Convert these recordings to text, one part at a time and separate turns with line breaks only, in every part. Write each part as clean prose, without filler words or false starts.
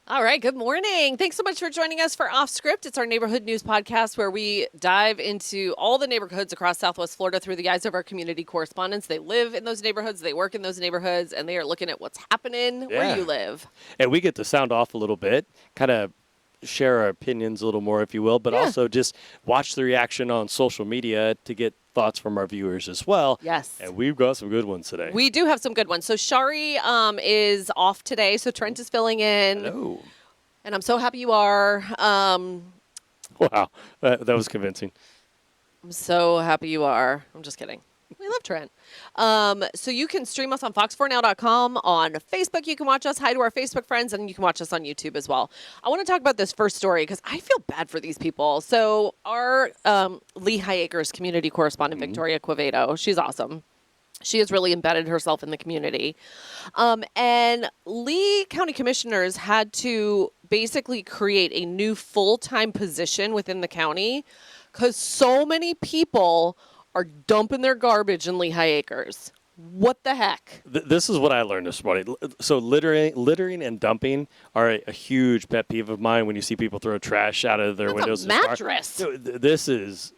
All right, good morning. Thanks so much for joining us for Off Script. It's our neighborhood news podcast where we dive into all the neighborhoods across Southwest Florida through the eyes of our community correspondents. They live in those neighborhoods, they work in those neighborhoods, and they are looking at what's happening where you live.
And we get to sound off a little bit, kind of share our opinions a little more, if you will, but also just watch the reaction on social media to get thoughts from our viewers as well.
Yes.
And we've got some good ones today.
We do have some good ones. So Shari is off today, so Trent is filling in.
Hello.
And I'm so happy you are.
Wow, that was convincing.
I'm so happy you are. I'm just kidding. We love Trent. So you can stream us on fox4now.com. On Facebook, you can watch us. Hi to our Facebook friends, and you can watch us on YouTube as well. I want to talk about this first story because I feel bad for these people. So our Lehigh Acres community correspondent, Victoria Quevedo, she's awesome. She has really embedded herself in the community. And Lee County commissioners had to basically create a new full-time position within the county because so many people are dumping their garbage in Lehigh Acres. What the heck?
This is what I learned this morning. So littering and dumping are a huge pet peeve of mine when you see people throw trash out of their
That's
windows.
a mattress.
So this is,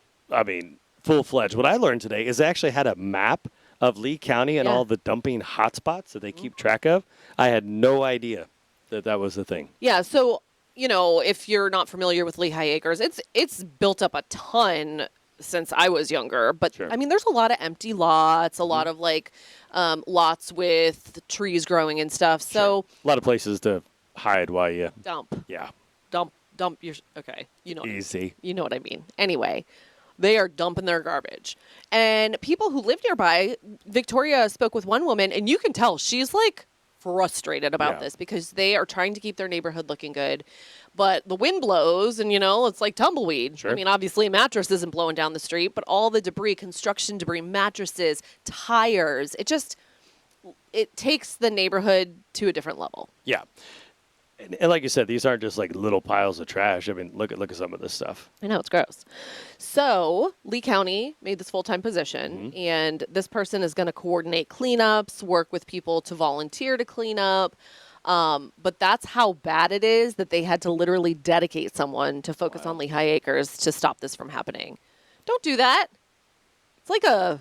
full-fledged. What I learned today is they actually had a map of Lee County and all the dumping hotspots that they keep track of. I had no idea that was the thing.
Yeah, so, if you're not familiar with Lehigh Acres, it's built up a ton since I was younger. But,
Sure.
there's a lot of empty lots, a lot of, lots with trees growing and stuff. So
A lot of places to hide while you...
dump
Yeah.
your... Okay,
Easy.
You know what I mean. Anyway, they are dumping their garbage. And people who live nearby, Victoria spoke with one woman, and you can tell she's, frustrated about this because they are trying to keep their neighborhood looking good. But the wind blows and, it's like tumbleweed.
Sure.
Obviously a mattress isn't blowing down the street, but all the debris, construction debris, mattresses, tires, it takes the neighborhood to a different level.
Yeah. And like you said, these aren't just like little piles of trash. Look at some of this stuff.
I know, it's gross. So Lee County made this full-time position, and this person is going to coordinate cleanups, work with people to volunteer to clean up. But that's how bad it is that they had to literally dedicate someone to focus on Lehigh Acres to stop this from happening. Don't do that. It's like I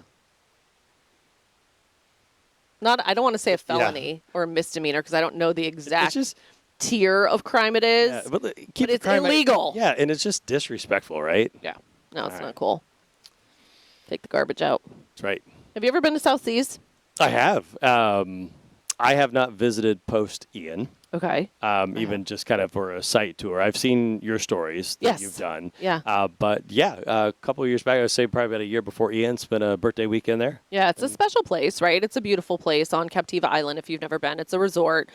don't want to say a felony or a misdemeanor because I don't know the exact tier of crime it is.
But
it's illegal.
Yeah, and it's just disrespectful, right?
Yeah. No, it's not cool. Take the garbage out.
That's right.
Have you ever been to South Seas?
I have. I have not visited post Ian.
Okay.
Even just kind of for a site tour. I've seen your stories that you've done.
Yeah.
A couple of years back, I would say probably about a year before Ian, spent a birthday weekend there.
Yeah, it's a special place, right? It's a beautiful place on Captiva Island if you've never been. It's a resort.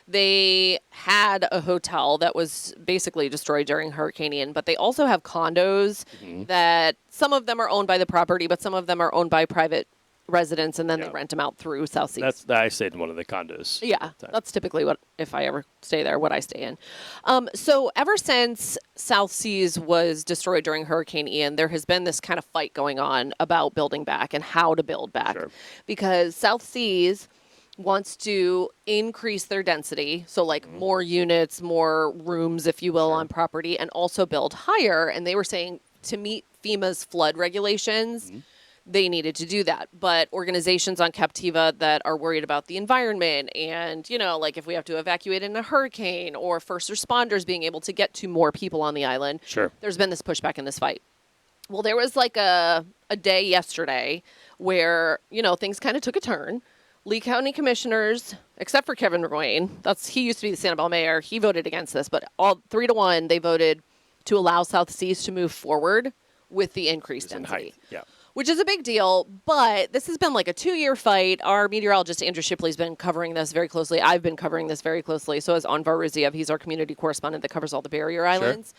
They had a hotel that was basically destroyed during Hurricane Ian, but they also have condos that some of them are owned by the property, but some of them are owned by private residents, and then they rent them out through South Seas.
I stayed in one of the condos.
Yeah, that's typically if I ever stay there, what I stay in. So ever since South Seas was destroyed during Hurricane Ian, there has been this kind of fight going on about building back and how to build back.
Sure.
Because South Seas wants to increase their density, so more units, more rooms, if you will, on property, and also build higher. And they were saying to meet FEMA's flood regulations, they needed to do that. But organizations on Captiva that are worried about the environment and, if we have to evacuate in a hurricane or first responders being able to get to more people on the island, there's been this pushback in this fight. Well, there was a day yesterday where, things kind of took a turn. Lee County commissioners, except for Kevin Ruane, he used to be the Sanibel mayor, he voted against this, but all 3-1, they voted to allow South Seas to move forward with the increased density.
Yeah.
Which is a big deal, but this has been a 2-year fight. Our meteorologist, Andrew Shipley's been covering this very closely. I've been covering this very closely. So has Anvar Riziev. He's our community correspondent that covers all the barrier islands.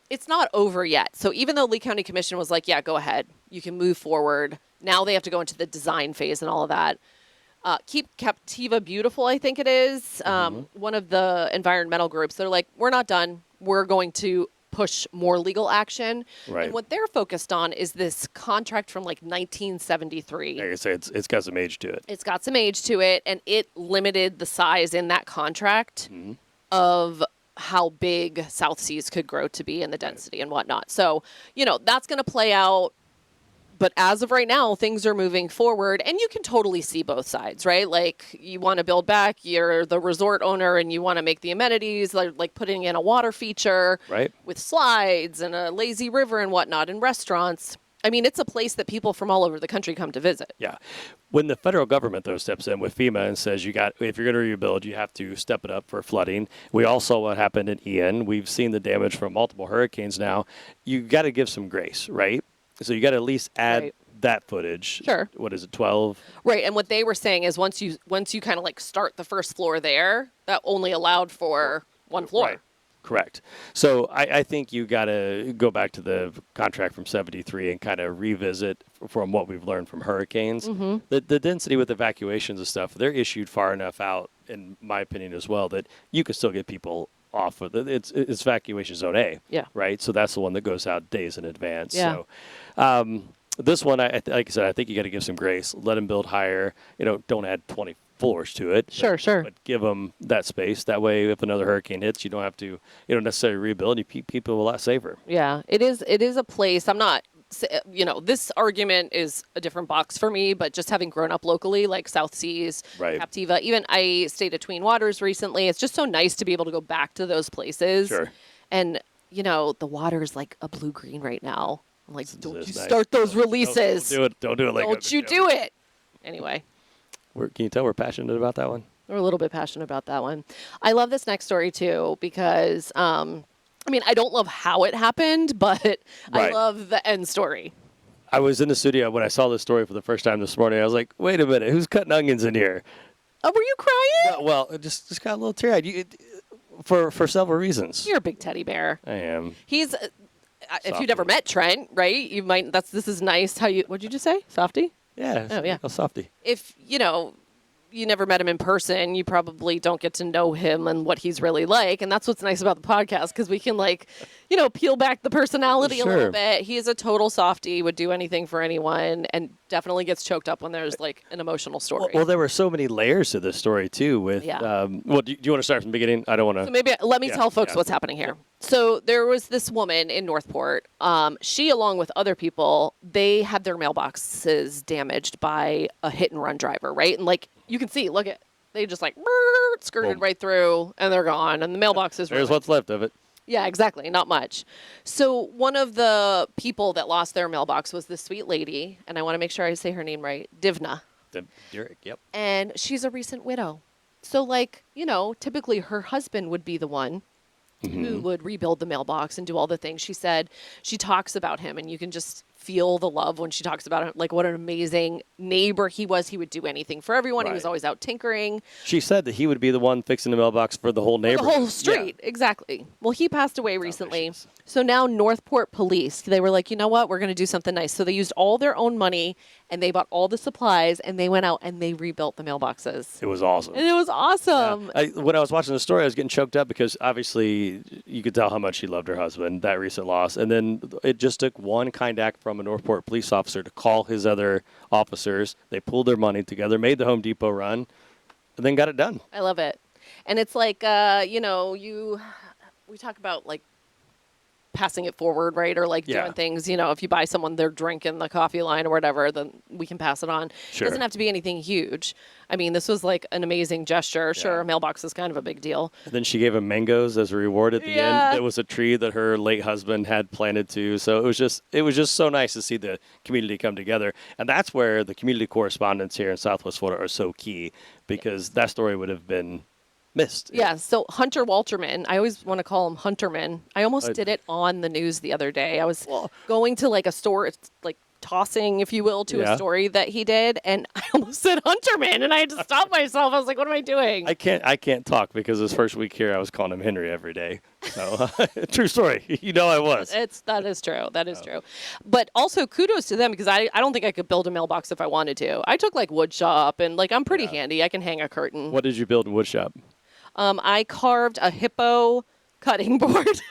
It's not over yet. So even though Lee County Commission was yeah, go ahead. You can move forward. Now they have to go into the design phase and all of that. Keep Captiva Beautiful, I think it is. One of the environmental groups. They're we're not done. We're going to push more legal action.
Right.
And what they're focused on is this contract from 1973.
Like I say, it's got some age to it.
It's got some age to it, and it limited the size in that contract of how big South Seas could grow to be and the density and whatnot. So, that's going to play out. But as of right now, things are moving forward, and you can totally see both sides, right? Like, you want to build back, you're the resort owner, and you want to make the amenities, like putting in a water feature
Right.
with slides and a lazy river and whatnot, and restaurants. I mean, it's a place that people from all over the country come to visit.
Yeah. When the federal government, though, steps in with FEMA and says if you're going to rebuild, you have to step it up for flooding. We all saw what happened in Ian. We've seen the damage from multiple hurricanes now. You got to give some grace, right? So you got to at least add
Right.
that footage.
Sure.
What is it, 12?
Right, and what they were saying is once you kind of like start the first floor there, that only allowed for one floor.
Right. Correct. So I think you got to go back to the contract from 73 and kind of revisit from what we've learned from hurricanes.
Mm-hmm.
The density with evacuations and stuff, they're issued far enough out, in my opinion as well, that you can still get people off of it. It's evacuation zone A.
Yeah.
Right. So that's the one that goes out days in advance.
Yeah.
So this one, like I said, I think you got to give some grace. Let them build higher. Don't add 20 floors to it.
Sure.
But give them that space. That way, if another hurricane hits, you don't have to, necessarily rebuild. You keep people a lot safer.
Yeah, it is a place. I'm not, this argument is a different box for me, but just having grown up locally, like South Seas,
Right.
Captiva, even I stayed at Tween Waters recently. It's just so nice to be able to go back to those places.
Sure.
And, the water is like a blue-green right now. I'm like, don't you
It's nice.
start those releases.
Don't do it. Don't do it like
Don't you do it. Anyway.
Can you tell we're passionate about that one?
We're a little bit passionate about that one. I love this next story too because, I don't love how it happened, but I
Right.
love the end story.
I was in the studio when I saw this story for the first time this morning. I was like, wait a minute, who's cutting onions in here?
Oh, were you crying?
Well, just got a little teary-eyed. For several reasons.
You're a big teddy bear.
I am.
He's, if
Softy.
you've never met Trent, right? You might. This is nice. What'd you just say, Softy?
Yeah.
Oh, yeah.
A softy.
If you never met him in person, you probably don't get to know him and what he's really like. And that's what's nice about the podcast because we can peel back the personality a
Sure.
little bit. He is a total softie, would do anything for anyone, and definitely gets choked up when there's like an emotional story.
Well, there were so many layers to this story too. With
Yeah.
do you want to start from the beginning? I don't want to.
So maybe let me
Yeah,
tell folks
yeah.
what's happening here. So there was this woman in Northport. She, along with other people, they had their mailboxes damaged by a hit and run driver, right? And you can see, look at, they just skirted
Boom.
right through and they're gone. And the mailbox is
There's
ruined.
what's left of it.
Yeah, exactly. Not much. So one of the people that lost their mailbox was this sweet lady, and I want to make sure I say her name right, Divna.
Derek. Yep.
And she's a recent widow. So, typically her husband would be the one who would rebuild the mailbox and do all the things. She said she talks about him, and you can just feel the love when she talks about him, like what an amazing neighbor he was. He would do anything for everyone. He was
Right.
always out tinkering.
She said that he would be the one fixing the mailbox for the whole
The
neighborhood.
whole street, exactly. Well, he passed away recently.
vicious.
So now Northport Police, they were like, you know what? We're going to do something nice. So they used all their own money and they bought all the supplies and they went out and they rebuilt the mailboxes.
It was awesome.
And it was awesome.
When I was watching the story, I was getting choked up because obviously you could tell how much she loved her husband, that recent loss. And then it just took one kind act from a Northport police officer to call his other officers. They pulled their money together, made the Home Depot run, and then got it done.
I love it. And it's like, we talk about passing it forward, right? Or
Yeah.
doing things, if you buy someone their drink in the coffee line or whatever, then we can pass it on.
Sure.
It doesn't have to be anything huge. I mean, this was an amazing gesture. Sure,
Yeah.
a mailbox is kind of a big deal.
And then she gave him mangoes as a reward at the
Yeah.
end. It was a tree that her late husband had planted too. So it was just so nice to see the community come together. And that's where the community correspondents here in Southwest Florida are so key because that story would have been missed.
Yeah, so Hunter Walterman, I always want to call him Hunterman. I almost did it on the news the other day. I was going to a store, it's tossing, if you will, to
Yeah.
a story that he did, and I almost said Hunterman, and I had to stop myself. I was like, what am I doing?
I can't talk because this first week here I was calling him Henry every day. So true story. I was.
That is true. That is true. But also kudos to them because I don't think I could build a mailbox if I wanted to. I took wood shop and I'm pretty handy. I can hang a curtain.
What did you build in woodshop?
I carved a hippo cutting board.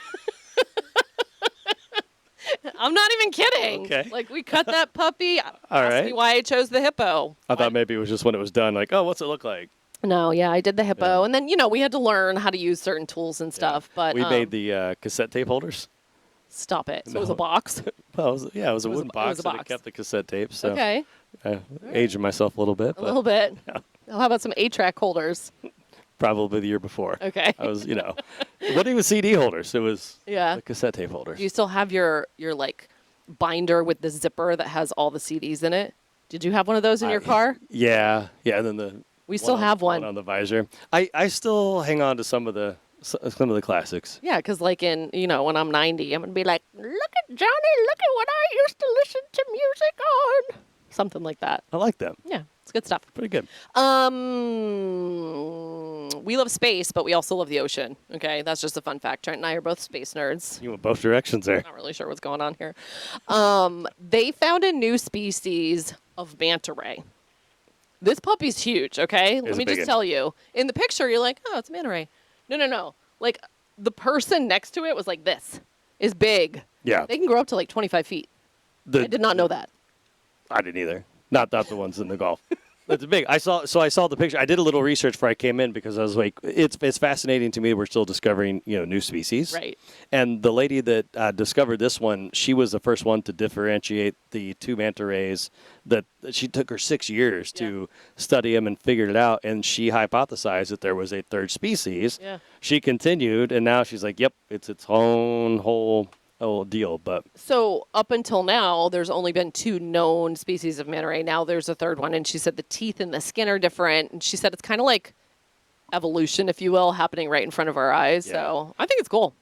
I'm not even kidding.
Okay.
We cut that puppy.
All
Ask
right.
me why I chose the hippo.
I thought maybe it was just when it was done, like, oh, what's it look like?
No, yeah, I did the hippo, and then we had to learn how to use certain tools and stuff. But
we made the cassette tape holders.
stop it. So it was a
No.
box.
Well, it was a wooden
it
box,
was a
and it
box.
kept the cassette tapes. So
Okay,
aging myself a little bit,
a little bit. Oh, how about some 8-track holders?
probably the year before.
Okay.
I was, what even CD holders? It was
Yeah.
the cassette tape holders.
Do you still have your like binder with the zipper that has all the CDs in it? Did you have one of those in your car?
Yeah, and then
We still have one.
on the visor. I still hang on to some of the classics.
Yeah, because like when I'm 90, I'm gonna be like, look at Johnny, look at what I used to listen to music on. Something like that.
I like them.
Yeah, it's good stuff.
Pretty good.
We love space, but we also love the ocean. Okay, that's just a fun fact. Trent and I are both space nerds.
You went both directions there.
Not really sure what's going on here. They found a new species of manta ray. This puppy's huge, okay? Let
It's
me
a big
just
one.
tell you. In the picture, you're like, oh, it's a manta ray. No. Like, the person next to it was like this. Is big.
Yeah.
They can grow up to like 25 feet. I did not know that.
I didn't either. Not the ones in the golf. That's big. I saw the picture. I did a little research before I came in because I was like, it's fascinating to me. We're still discovering new species.
Right.
And the lady that discovered this one, she was the first one to differentiate the two manta rays. That she took her 6 years to study them and figured it out. And she hypothesized that there was a third species.
Yeah.
She continued, and now she's like, yep, it's its own whole deal. But
So up until now, there's only been 2 known species of manta ray. Now there's a third one, and she said the teeth and the skin are different. And she said it's kind of like evolution, if you will, happening right in front of our eyes.
Yeah.
So I think it's cool.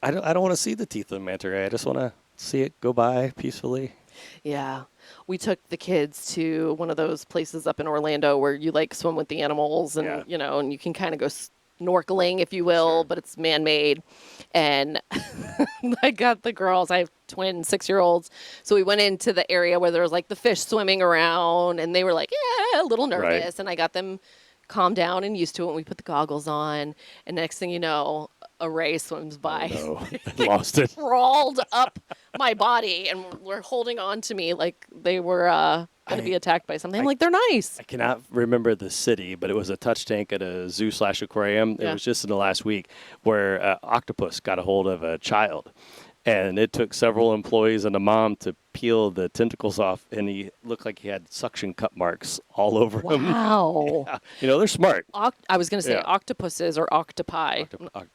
I don't want to see the teeth of the manta ray. I just want to see it go by peacefully.
Yeah. We took the kids to one of those places up in Orlando where you like swim with the animals and,
Yeah.
and you can kind of go snorkeling, if you will, but it's man-made. And I got the girls, I have twin 6-year-olds. So we went into the area where there was like the fish swimming around and they were like, yeah, a little nervous.
Right.
And I got them calmed down and used to it. And we put the goggles on. And next thing you know, a ray swims by.
No, lost it.
Crawled up my body and were holding on to me like they were going to be attacked by something. I'm like, they're nice.
I cannot remember the city, but it was a touch tank at a zoo/aquarium. It
Yeah.
was just in the last week where octopus got a hold of a child. And it took several employees and a mom to peel the tentacles off, and he looked like he had suction cut marks all over him.
Wow.
They're smart.
I was going to say
Yeah.
octopuses or octopi.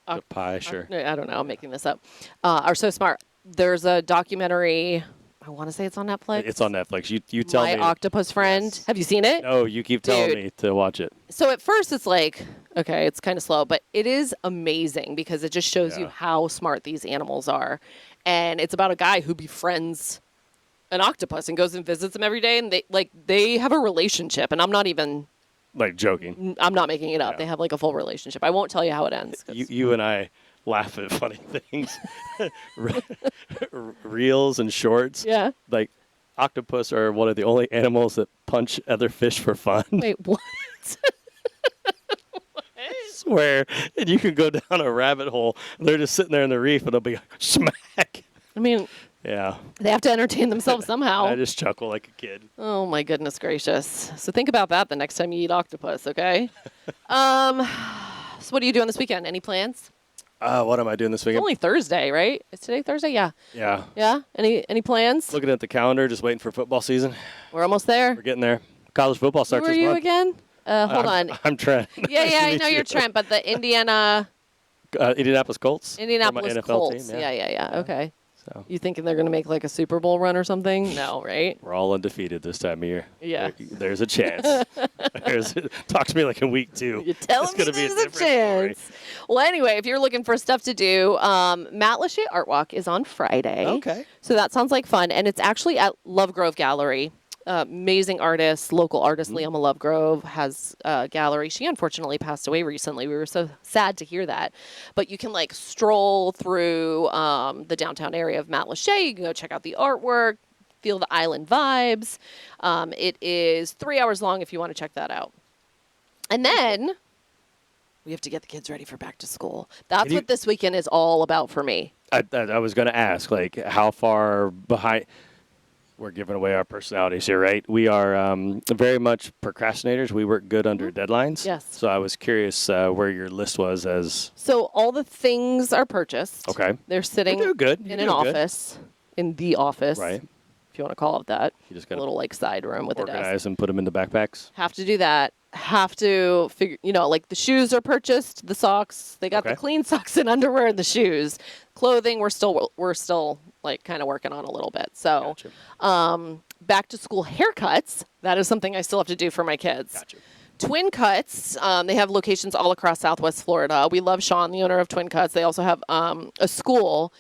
Octopi, sure.
I don't know. I'm making this up. Are so smart. There's a documentary. I want to say it's on Netflix.
It's on Netflix. You tell
My
me.
Octopus Friend.
Yes.
Have you seen it?
No, you keep telling
Dude.
me to watch it.
So at first it's like, okay, it's kind of slow, but it is amazing because it just shows you
Yeah.
how smart these animals are. And it's about a guy who befriends an octopus and goes and visits him every day, and they have a relationship. And I'm not
Joking.
making it up.
Yeah.
They have like a full relationship. I won't tell you how it ends. 'Cause
You and I laugh at funny things. Reels and shorts.
yeah.
Like octopus are one of the only animals that punch other fish for fun.
Wait, what?
Swear. And you can go down a rabbit hole. And they're just sitting there in the reef and they'll be like, smack.
I mean,
Yeah.
they have to entertain themselves somehow.
I just chuckle like a kid.
Oh my goodness gracious. So think about that the next time you eat octopus, okay? So what are you doing this weekend? Any plans?
What am I doing this
It's
weekend?
only Thursday, right? Is today Thursday? Yeah.
Yeah.
Yeah? Any plans?
Looking at the calendar, just waiting for football season.
We're almost there.
We're getting there. College football
Who
starts
are
this
you
month.
again? Hold on.
I'm Trent.
Yeah,
Nice to
I
meet
know
you.
you're Trent, but the
Indianapolis Colts.
Indianapolis
From my NFL
Colts.
team,
Yeah. Okay.
So
You thinking they're going to make like a Super Bowl run or something? No, right?
we're all undefeated this time of year.
Yeah.
There's a chance. Talk to me like in week 2.
You're telling
It's
me
gonna be a
there's a
different story.
chance. Well, anyway, if you're looking for stuff to do, Matt Lachey Art Walk is on Friday.
Okay.
So that sounds like fun. And it's actually at Love Grove Gallery. Amazing artist, local artist, Leoma Lovegrove has a gallery. She unfortunately passed away recently. We were so sad to hear that. But you can like stroll through the downtown area of Matt Lachey. You can go check out the artwork, feel the island vibes. It is 3 hours long if you want to check that out. And then we have to get the kids ready for back to school. That's
you-
what this weekend is all about for me.
I was going to ask, like, how far behind? We're giving away our personalities here, right? We are very much procrastinators. We work good under deadlines.
Yes.
So I was curious where your list was as.
So all the things are purchased.
Okay.
They're sitting
You're doing good.
in
You're
an
doing good.
office, in the office,
Right.
if you want to call it that.
You just
A
got to
little like side room with a desk.
organize and put them in the backpacks.
Have to do that. Have to figure, like the shoes are purchased, the socks. They got the
Okay.
clean socks and underwear and the shoes. Clothing, we're still like kind of working on a little bit. So,
Gotcha.
back to school haircuts. That is something I still have to do for my kids.
Gotcha.
Twin Cuts, they have locations all across Southwest Florida. We love Sean, the owner of Twin Cuts. They also have a school.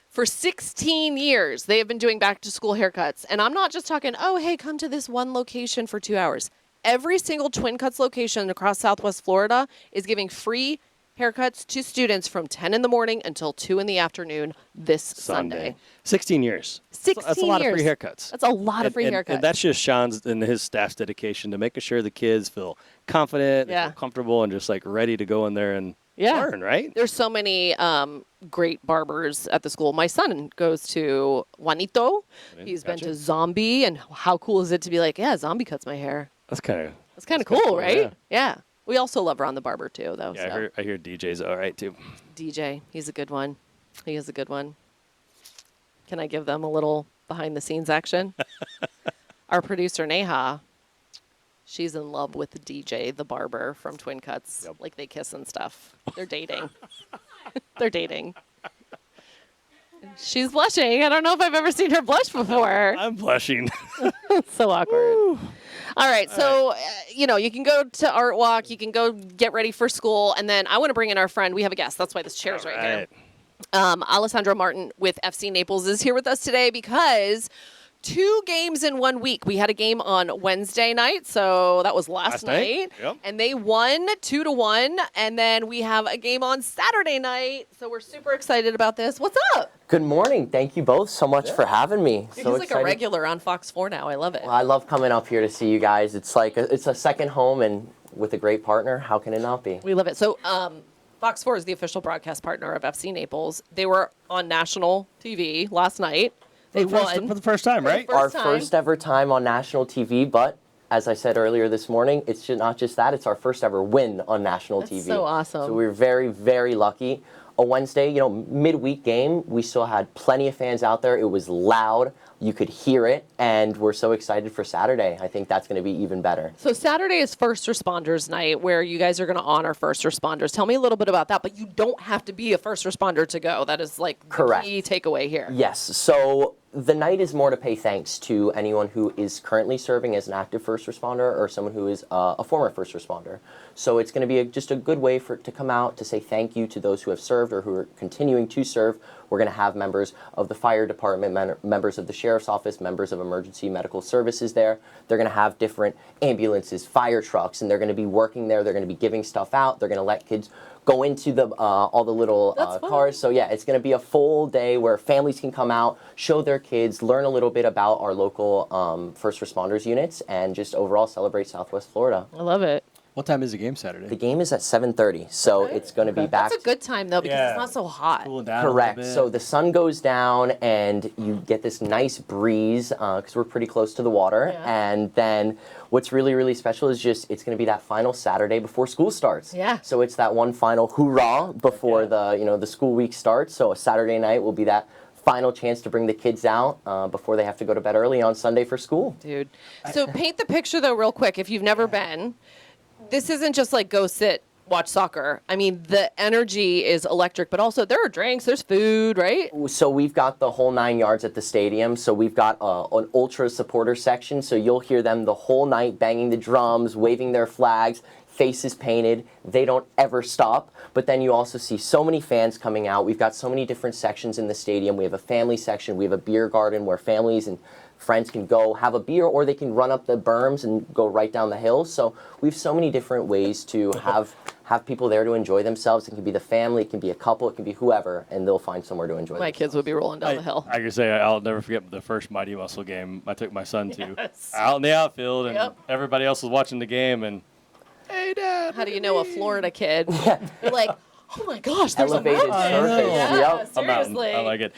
For 16 years, they have been doing back to school haircuts. And I'm not just talking, oh, hey, come to this one location for 2 hours. Every single Twin Cuts location across Southwest Florida is giving free haircuts to students from 10 in the morning until 2 in the afternoon this Sunday.
16 years.
16
That's a lot of free
years.
haircuts.
That's a lot of free haircuts.
And that's just Sean's and his staff's dedication to making sure the kids feel confident, they
Yeah.
feel comfortable, and just like ready to go in there and
Yeah.
learn, right?
There's so many great barbers at the school. My son goes to Juanito. He's been
Gotcha.
to Zombie. And how cool is it to be like, yeah, Zombie cuts my hair.
That's kind of
That's kind of
kinda
cool,
cool,
right? Yeah. We also love Ron the Barber, too, though.
yeah.
so.
I hear DJ's all right too.
DJ, he's a good one. He is a good one. Can I give them a little behind-the-scenes action? Our producer, Neha, she's in love with the DJ, the barber from Twin Cuts.
Yep.
Like, they kiss and stuff. They're dating. They're dating. She's blushing. I don't know if I've ever seen her blush before.
I'm blushing.
So awkward. All right. So, you can go to Art Walk. You can go get ready for school. And then I want to bring in our friend. We have a guest. That's why this chair's right here. Alessandro Martin with FC Naples is here with us today because 2 games in 1 week. We had a game on Wednesday night, so that was last night.
Yep.
And they won 2-1. And then we have a game on Saturday night, so we're super excited about this. What's up?
Good morning. Thank you both so much for having me.
He's
So
like a
excited.
regular on Fox 4 now. I love it.
Well, I love coming up here to see you guys. It's like it's a second home, and with a great partner, how can it not be?
We love it. So, Fox 4 is the official broadcast partner of FC Naples. They were on national TV last night. They won.
For the first time, right?
first
Our
time.
first ever time on national TV, but as I said earlier this morning, it's not just that, it's our first ever win on national
That's
TV.
so awesome.
So we're very, very lucky. A Wednesday, midweek game, we still had plenty of fans out there. It was loud. You could hear it, and we're so excited for Saturday. I think that's going to be even better.
So Saturday is First Responders Night, where you guys are going to honor first responders. Tell me a little bit about that, but you don't have to be a first responder to go. That is like the
Correct.
key takeaway here.
Yes. So the night is more to pay thanks to anyone who is currently serving as an active first responder or someone who is a former first responder. So it's going to be just a good way to come out to say thank you to those who have served or who are continuing to serve. We're going to have members of the fire department, members of the sheriff's office, members of emergency medical services there. They're going to have different ambulances, fire trucks, and they're going to be working there. They're going to be giving stuff out. They're going to let kids go into the all the little
That's fun.
cars. So yeah, it's going to be a full day where families can come out, show their kids, learn a little bit about our local first responders units, and just overall celebrate Southwest Florida.
I love it.
What time is the game Saturday?
The game is at 7:30, so it's going to be back.
That's a good time, though, because
Yeah.
it's not so hot.
Cooling down
Correct.
A little
So
bit.
the sun goes down and you get this nice breeze because we're pretty close to the water.
Yeah.
And then what's really, really special is just it's going to be that final Saturday before school starts.
Yeah.
So it's that one final hoorah before the school week starts. So a Saturday night will be that final chance to bring the kids out before they have to go to bed early on Sunday for school.
Dude. So paint the picture, though, real quick. If you've never been, this isn't just like go sit, watch soccer. I mean, the energy is electric, but also there are drinks, there's food, right?
So we've got the whole 9 yards at the stadium. So we've got an ultra supporter section. So you'll hear them the whole night banging the drums, waving their flags, faces painted. They don't ever stop. But then you also see so many fans coming out. We've got so many different sections in the stadium. We have a family section. We have a beer garden where families and friends can go have a beer, or they can run up the berms and go right down the hill. So we have so many different ways to have people there to enjoy themselves. It can be the family, it can be a couple, it can be whoever, and they'll find somewhere to enjoy
My
themselves.
kids would be rolling down the hill.
I can say I'll never forget the first Mighty Muscle game I took my son to.
Yes.
Out in the outfield, and
Yep.
everybody else was watching the game, and hey, Dad.
How do you know a Florida kid? You're like, Oh my gosh, there's
Elevated
a mountain.
surface.
Yeah,
Yep.
A mountain.
seriously.
I like it.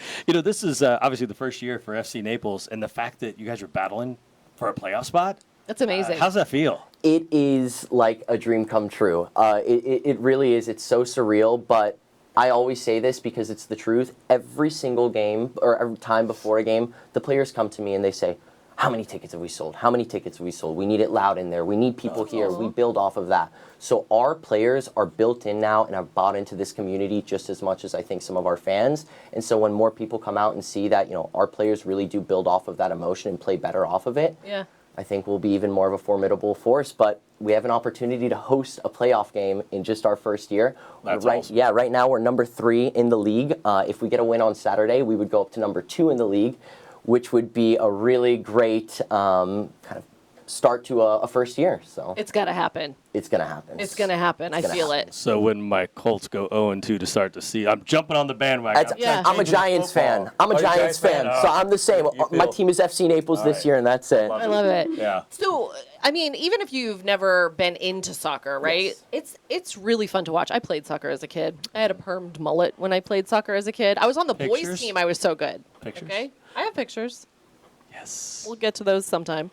This is obviously the first year for FC Naples, and the fact that you guys are battling for a playoff spot.
That's amazing.
How's that feel?
It is like a dream come true. It really is. It's so surreal, but I always say this because it's the truth. Every single game or every time before a game, the players come to me and they say, how many tickets have we sold? How many tickets have we sold? We need it loud in there. We need people here. We build off of that. So our players are built in now and have bought into this community just as much as I think some of our fans. And so when more people come out and see that, our players really do build off of that emotion and play better off of it,
Yeah.
I think we'll be even more of a formidable force. But we have an opportunity to host a playoff game in just our first year.
That's
right,
awesome.
Yeah, right now we're number 3 in the league. If we get a win on Saturday, we would go up to number 2 in the league, which would be a really great kind of start to a first year. So
It's got to happen.
it's going to happen.
It's going to happen. I
gonna
feel
happen.
it.
So when my Colts go 0-2 to start the season, I'm jumping on the bandwagon.
That's-
Yeah.
I'm a Giants fan. I'm a Giants fan, so I'm the same. My team is FC Naples this year, and that's it.
I love it.
Yeah.
So, I mean, even if you've never been into soccer, right? It's really fun to watch. I played soccer as a kid. I had a permed mullet when I played soccer as a kid. I was on the boys
Pictures?
team. I was so good.
Pictures?
Okay, I have pictures.
Yes.
We'll get to those sometime.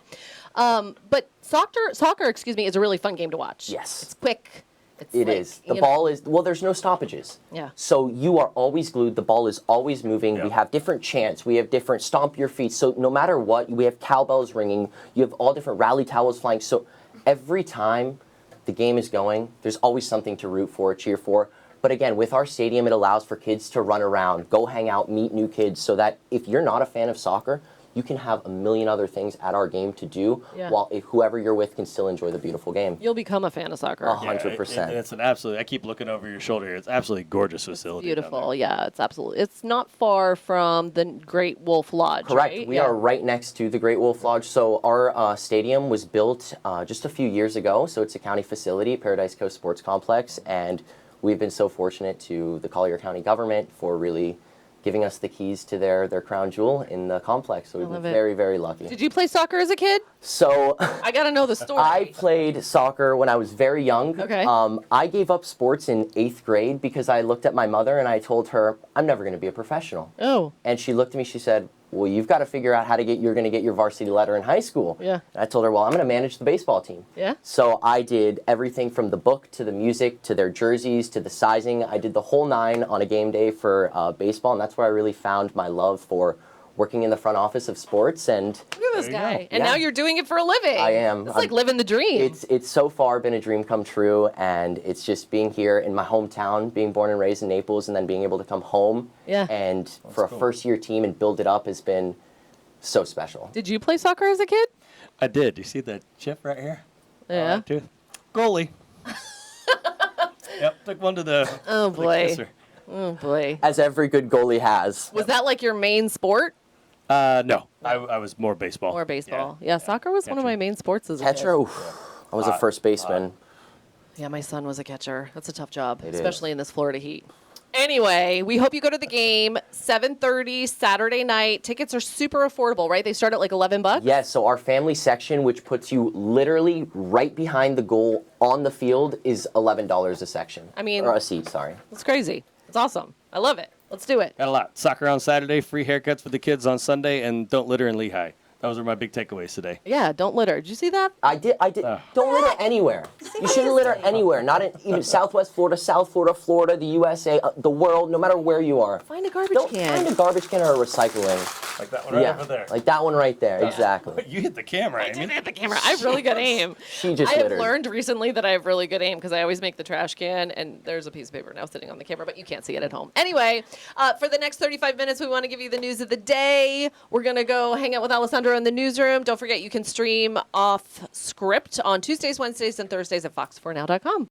But soccer, is a really fun game to watch.
Yes.
It's quick. It's
It
like,
is. The
you know-
ball is, well, there's no stoppages.
Yeah.
So you are always glued. The ball is always moving.
Yeah.
We have different chants. We have different stomp your feet. So no matter what, we have cowbells ringing. You have all different rally towels flying. So every time the game is going, there's always something to root for, cheer for. But again, with our stadium, it allows for kids to run around, go hang out, meet new kids, so that if you're not a fan of soccer, you can have a million other things at our game to do,
Yeah.
while if whoever you're with can still enjoy the beautiful game.
You'll become a fan of soccer.
100%.
It's an absolute. I keep looking over your shoulder here. It's absolutely gorgeous facility. down
Beautiful. Yeah, it's absolutely. It's not far from the Great Wolf Lodge.
Correct.
Right?
We
Yeah.
are right next to the Great Wolf Lodge. So our stadium was built just a few years ago. So it's a county facility, Paradise Coast Sports Complex, and we've been so fortunate to the Collier County government for really giving us the keys to their crown jewel in the complex. So we've
love
been
it.
very, very lucky.
Did you play soccer as a kid?
So
I got to know the story.
I played soccer when I was very young.
Okay.
I gave up sports in 8th grade because I looked at my mother and I told her, I'm never going to be a professional.
Oh.
And she looked at me, she said, well, you've got to figure out how to you're going to get your varsity letter in high school.
Yeah.
And I told her, well, I'm going to manage the baseball team.
Yeah.
So I did everything from the book to the music to their jerseys to the sizing. I did the whole 9 on a game day for baseball, and that's where I really found my love for working in the front office of sports. And
Look at this
There you
guy.
go.
And
Yeah.
now you're doing it for a living.
I am.
It's like living the dream.
it's so far been a dream come true, and it's just being here in my hometown, being born and raised in Naples, and then being able to come home.
Yeah.
And for a
cool.
first-year team and build it up has been so special.
Did you play soccer as a kid?
I did. You see that chip right here?
Yeah.
Right, too. Goalie. Yep. Took one to the.
Oh,
to the
boy.
kisser.
Oh, boy.
As every good goalie has.
Was that like your main sport?
No, I was more baseball.
Or baseball? Yeah, soccer was one of
Catcher.
my main sports as a kid.
Catcher, oof, I was a first baseman.
Yeah, my son was a catcher. That's a tough job,
It
especially in this Florida heat. Anyway, we hope you go to the game. 7:30 Saturday night. Tickets are super affordable, right? They start at like $11.
Yes, so our family section, which puts you literally right behind the goal on the field, is $11 a section.
I mean-
or a seat, sorry.
That's crazy. It's awesome. I love it. Let's do it.
Got a lot. Soccer on Saturday, free haircuts for the kids on Sunday, and don't litter in Lehigh. Those are my big takeaways today.
Yeah, don't litter. Did you see that?
I did. Don't litter anywhere. You shouldn't litter anywhere. Not in even Southwest Florida, South Florida, Florida, the USA, the world. No matter where you are.
Find a garbage
Don't
can.
find a garbage can or a recycling.
Like that one right over there.
like that one right there. Exactly.
You hit the camera,
I
Amy.
didn't hit the camera. I have really good aim.
She just
I have
littered.
learned recently that I have really good aim because I always make the trash can, and there's a piece of paper now sitting on the camera, but you can't see it at home. Anyway, for the next 35 minutes, we want to give you the news of the day. We're going to go hang out with Alessandro in the newsroom. Don't forget, you can stream off script on Tuesdays, Wednesdays, and Thursdays at fox4now.com.